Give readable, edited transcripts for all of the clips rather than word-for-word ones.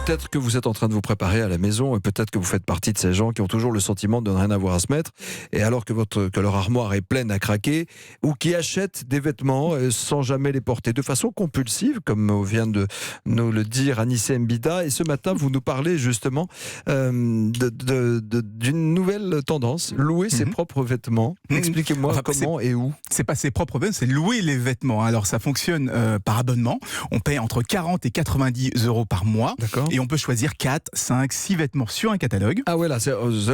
Peut-être que vous êtes en train de vous préparer à la maison et peut-être que vous faites partie de ces gens qui ont toujours le sentiment de ne rien avoir à se mettre et alors que leur armoire est pleine à craquer ou qui achètent des vêtements sans jamais les porter de façon compulsive comme vient de nous le dire Anissé Mbida. Et ce matin vous nous parlez justement d'une nouvelle tendance, louer ses propres vêtements. Expliquez-moi comment et où. C'est pas ses propres vêtements, c'est louer les vêtements. Alors ça fonctionne par abonnement, on paye entre 40 et 90 euros par mois. D'accord. Et on peut choisir 4, 5, 6 vêtements sur un catalogue. Ah ouais là,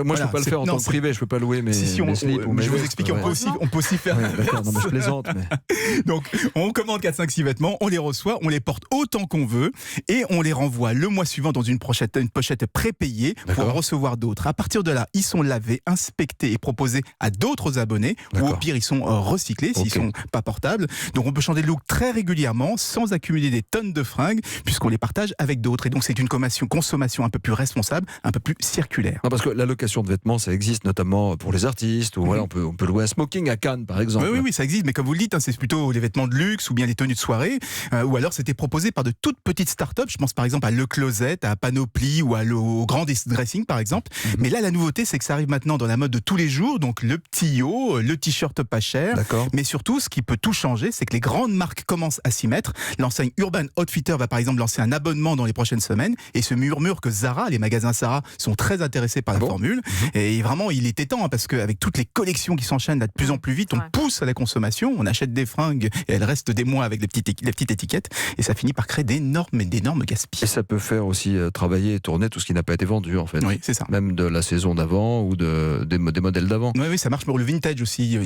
moi je peux pas le faire en tant que privé, je peux pas louer mes slips ou mes je vous vestes, explique, ouais. on peut aussi faire. Ouais, d'accord, non mais je plaisante. Mais... Donc on commande 4, 5, 6 vêtements, on les reçoit, on les porte autant qu'on veut et on les renvoie le mois suivant dans une pochette prépayée pour en recevoir d'autres. À partir de là, ils sont lavés, inspectés et proposés à d'autres abonnés ou au pire ils sont recyclés s'ils sont pas portables. Donc on peut changer de look très régulièrement sans accumuler des tonnes de fringues puisqu'on les partage avec d'autres. Et donc c'est une consommation un peu plus responsable, un peu plus circulaire. Non, parce que la location de vêtements, ça existe notamment pour les artistes. Ou voilà, on peut louer un smoking à Cannes, par exemple. Oui, ça existe. Mais comme vous le dites, c'est plutôt les vêtements de luxe ou bien les tenues de soirée. Ou alors c'était proposé par de toutes petites startups. Je pense par exemple à Le Closet, à Panoply ou au Grand Dressing, par exemple. Mais là, la nouveauté, c'est que ça arrive maintenant dans la mode de tous les jours. Donc le petit haut, le t-shirt pas cher. Mais surtout, ce qui peut tout changer, c'est que les grandes marques commencent à s'y mettre. L'enseigne Urban Outfitter va par exemple lancer un abonnement dans les prochaines semaines et se murmure que Zara, les magasins Zara sont très intéressés par la formule. Et vraiment, il était temps parce qu'avec toutes les collections qui s'enchaînent là de plus en plus vite, on pousse à la consommation, on achète des fringues et elles restent des mois avec les petites étiquettes et ça finit par créer d'énormes gaspillages. Et ça peut faire aussi travailler et tourner tout ce qui n'a pas été vendu en fait. Oui, c'est ça. Même de la saison d'avant ou des modèles d'avant. Oui, ça marche pour le vintage aussi.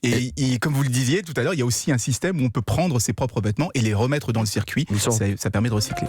Et comme vous le disiez tout à l'heure, il y a aussi un système où on peut prendre ses propres vêtements et les remettre dans le circuit. Ça permet de recycler.